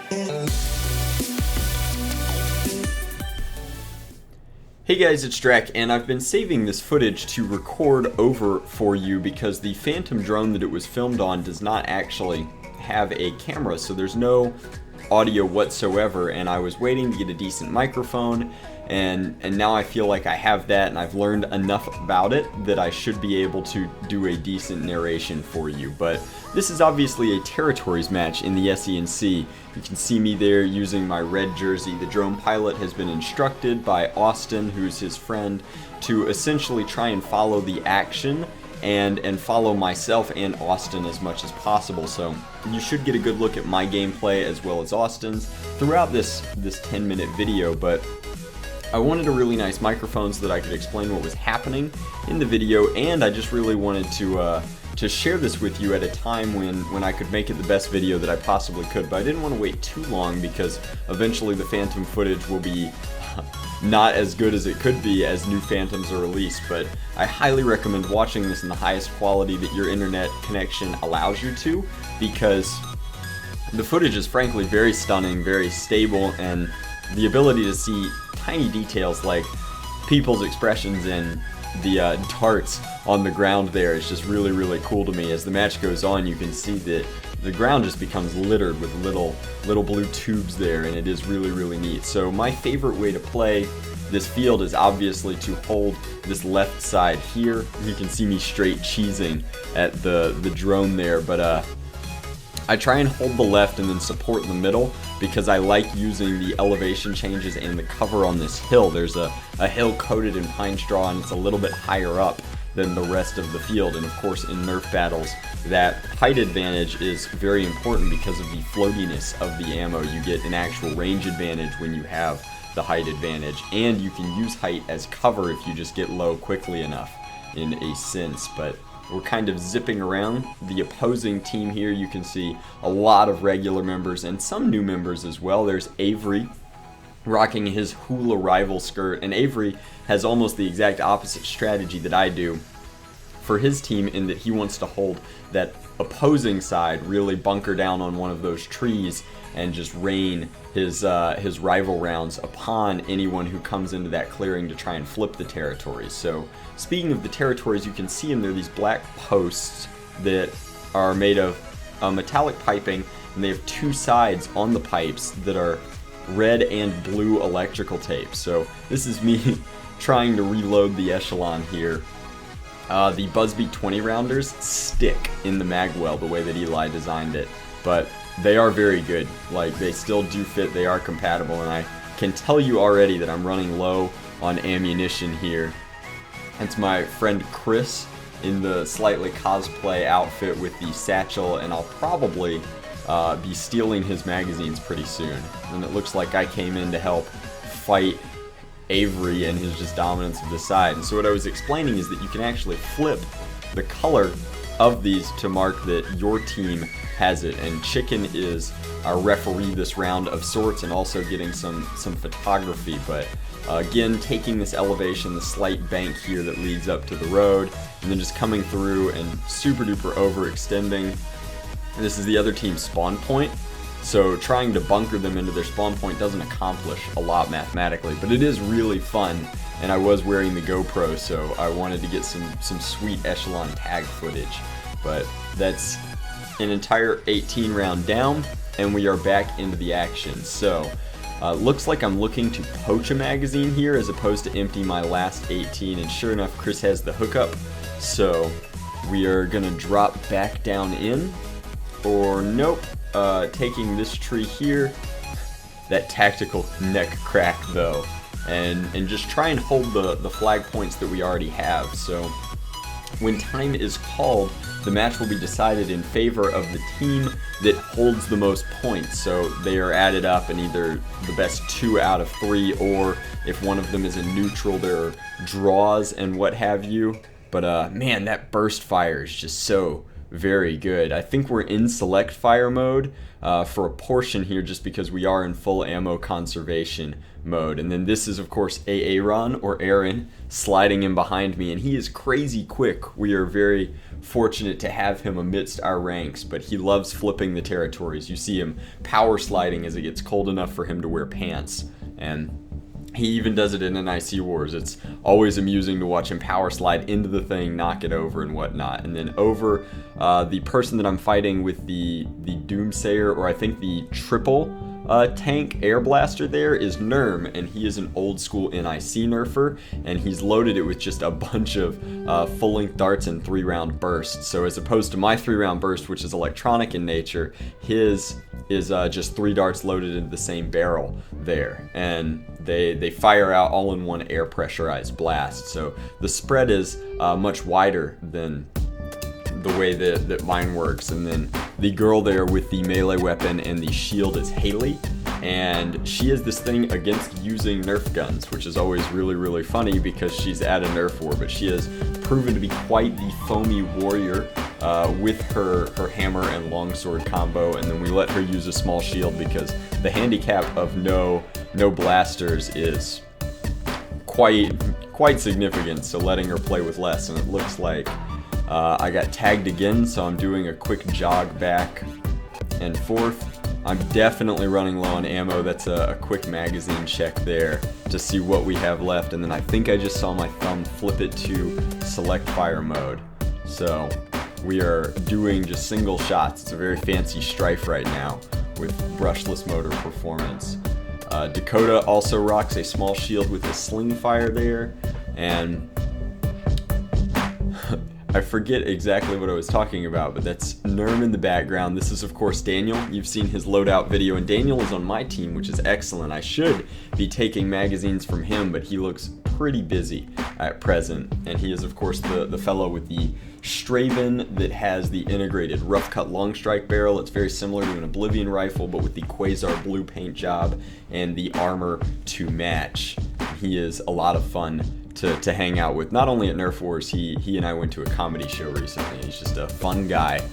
Hey guys, it's Drac, and I've been saving this footage to record over for you because the Phantom drone that it was filmed on does not actually have a camera, so there's no audio whatsoever, and I was waiting to get a decent microphone, and now I feel like I have that, and I've learned enough about it that I should be able to do a decent narration for you. But this is obviously a territories match in the SENC. You can see me there using my red jersey. The drone pilot has been instructed by Austin, who's his friend, to essentially try and follow the action and follow myself and Austin as much as possible. So you should get a good look at my gameplay as well as Austin's throughout this 10-minute video. But I wanted a really nice microphone so that I could explain what was happening in the video, and I just really wanted to share this with you at a time when I could make it the best video that I possibly could. But I didn't want to wait too long because eventually the Phantom footage will be not as good as it could be as new Phantoms are released. But I highly recommend watching this in the highest quality that your internet connection allows you to, because the footage is frankly very stunning, very stable, and the ability to see tiny details like people's expressions in the darts on the ground there is just really, really cool to me. As the match goes on, you can see that the ground just becomes littered with little blue tubes there, and it is really, really neat. So my favorite way to play this field is obviously to hold this left side here. You can see me straight cheesing at the drone there, but I try and hold the left and then support the middle because I like using the elevation changes and the cover on this hill. There's a hill coated in pine straw, and it's a little bit higher up than the rest of the field. And of course, in NERF battles, that height advantage is very important because of the floatiness of the ammo. You get an actual range advantage when you have the height advantage, and you can use height as cover if you just get low quickly enough in a sense. But we're kind of zipping around the opposing team here. You can see a lot of regular members and some new members as well. There's Avery rocking his hula rival skirt, and Avery has almost the exact opposite strategy that I do for his team, in that he wants to hold that opposing side, really bunker down on one of those trees and just rain his rival rounds upon anyone who comes into that clearing to try and flip the territories. So speaking of the territories, you can see in there these black posts that are made of metallic piping, and they have two sides on the pipes that are red and blue electrical tape. So this is me trying to reload the echelon here. The Busby 20 rounders stick in the magwell the way that Eli designed it, but they are very good. Like, they still do fit, they are compatible, and I can tell you already that I'm running low on ammunition here. It's my friend Chris in the slightly cosplay outfit with the satchel, and I'll probably be stealing his magazines pretty soon. And it looks like I came in to help fight Avery and his just dominance of the side. And so what I was explaining is that you can actually flip the color of these to mark that your team has it, and Chicken is our referee this round of sorts, and also getting some photography. But again, taking this elevation, the slight bank here that leads up to the road, and then just coming through and super duper overextending. And this is the other team's spawn point, so trying to bunker them into their spawn point doesn't accomplish a lot mathematically, but it is really fun. And I was wearing the GoPro, so I wanted to get some sweet echelon tag footage. But that's an entire 18 round down, and we are back into the action. So looks like I'm looking to poach a magazine here as opposed to empty my last 18, and sure enough, Chris has the hookup. So we are gonna drop back down in, or nope, taking this tree here. That tactical neck crack though. And just try and hold the flag points that we already have. So when time is called, the match will be decided in favor of the team that holds the most points. So they are added up, and either the best 2 out of 3, or if one of them is a neutral, there are draws and what have you. But man, that burst fire is just so very good. I think we're in select fire mode for a portion here just because we are in full ammo conservation mode. And then this is of course Aaron or Aaron sliding in behind me, and he is crazy quick. We are very fortunate to have him amidst our ranks, but he loves flipping the territories. You see him power sliding as it gets cold enough for him to wear pants, and he even does it in NIC Wars. It's always amusing to watch him power slide into the thing, knock it over and whatnot. And then over the person that I'm fighting with the Doomsayer, or I think the triple tank air blaster there, is Nerm, and he is an old school NIC nerfer, and he's loaded it with just a bunch of full-length darts and 3-round bursts. So as opposed to my 3-round burst, which is electronic in nature, his is just 3 darts loaded into the same barrel there, and they fire out all in one air pressurized blast. So the spread is much wider than the way that mine works. And then the girl there with the melee weapon and the shield is Haley, and she has this thing against using Nerf guns, which is always really funny because she's at a Nerf war, but she has proven to be quite the foamy warrior with her hammer and longsword combo. And then we let her use a small shield because the handicap of no blasters is quite significant, so letting her play with less. And it looks like I got tagged again, so I'm doing a quick jog back and forth. I'm definitely running low on ammo. That's a quick magazine check there to see what we have left, and then I think I just saw my thumb flip it to select fire mode. So we are doing just single shots. It's a very fancy strife right now with brushless motor performance. Dakota also rocks a small shield with a sling fire there, and I forget exactly what I was talking about, but that's Nerm in the background. This is of course Daniel. You've seen his loadout video, and Daniel is on my team, which is excellent. I should be taking magazines from him, but he looks pretty busy at present. And he is of course the fellow with the Straven that has the integrated rough cut long strike barrel. It's very similar to an Oblivion rifle, but with the Quasar blue paint job and the armor to match. He is a lot of fun to hang out with. Not only at Nerf Wars, he and I went to a comedy show recently. He's just a fun guy.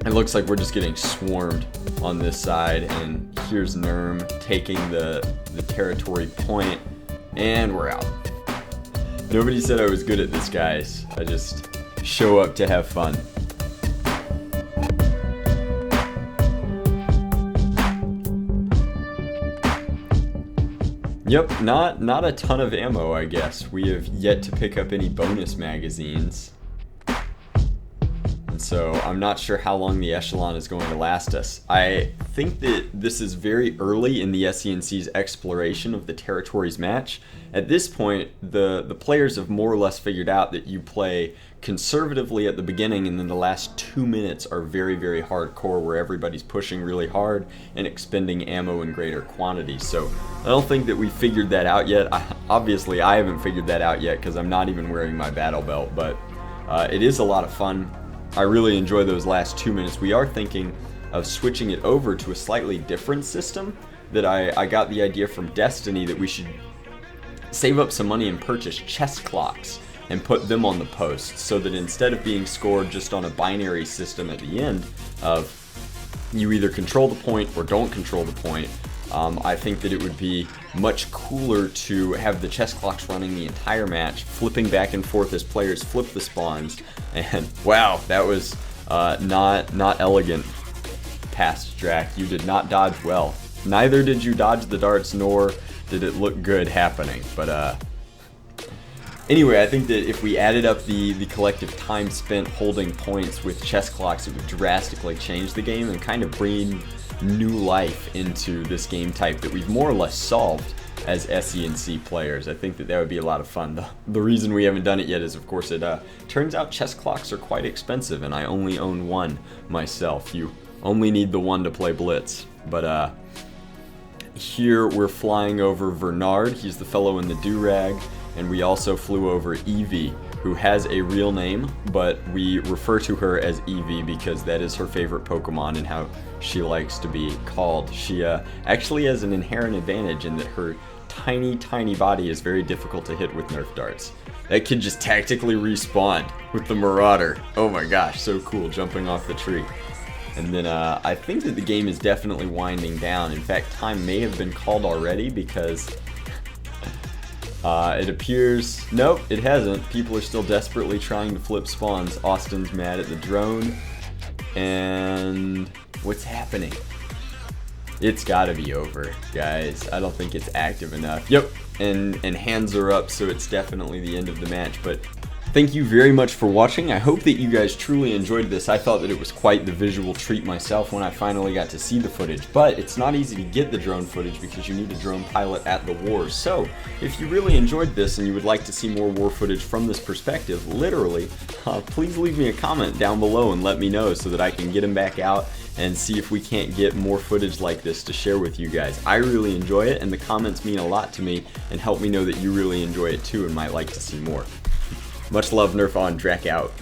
It looks like we're just getting swarmed on this side, and here's Nerm taking the territory point, and we're out. Nobody said I was good at this, guys. I just show up to have fun. Yep, not a ton of ammo, I guess. We have yet to pick up any bonus magazines. And so I'm not sure how long the echelon is going to last us. I think that this is very early in the SENC's exploration of the territories match. At this point, the players have more or less figured out that you play conservatively at the beginning, and then the last 2 minutes are very hardcore, where everybody's pushing really hard and expending ammo in greater quantities. So I don't think that we figured that out yet. Obviously I haven't figured that out yet because I'm not even wearing my battle belt, but it is a lot of fun. I really enjoy those last 2 minutes. We are thinking of switching it over to a slightly different system that I got the idea from Destiny, that we should save up some money and purchase chess clocks and put them on the posts, so that instead of being scored just on a binary system at the end of you either control the point or don't control the point, I think that it would be much cooler to have the chess clocks running the entire match, flipping back and forth as players flip the spawns. And wow, that was not elegant pass, Drac. You did not dodge well. Neither did you dodge the darts, nor did it look good happening. But anyway, I think that if we added up the collective time spent holding points with chess clocks, it would drastically change the game and kind of bring new life into this game type that we've more or less solved as SENC players. I think that would be a lot of fun. The reason we haven't done it yet is, of course, it turns out chess clocks are quite expensive, and I only own one myself. You only need the one to play Blitz. But here we're flying over Vernard. He's the fellow in the do-rag. And we also flew over Eevee, who has a real name, but we refer to her as Eevee because that is her favorite Pokemon and how she likes to be called. She actually has an inherent advantage in that her tiny, tiny body is very difficult to hit with Nerf darts. That kid just tactically respawned with the Marauder. Oh my gosh, so cool, jumping off the tree. And then I think that the game is definitely winding down. In fact, time may have been called already because it appears... Nope, it hasn't. People are still desperately trying to flip spawns. Austin's mad at the drone. And what's happening? It's gotta be over, guys. I don't think it's active enough. Yep, and hands are up, so it's definitely the end of the match. But thank you very much for watching. I hope that you guys truly enjoyed this. I thought that it was quite the visual treat myself when I finally got to see the footage, but it's not easy to get the drone footage because you need a drone pilot at the wars. So if you really enjoyed this and you would like to see more war footage from this perspective, literally, please leave me a comment down below and let me know so that I can get them back out and see if we can't get more footage like this to share with you guys. I really enjoy it, and the comments mean a lot to me and help me know that you really enjoy it too and might like to see more. Much love, Nerf on, Drac out.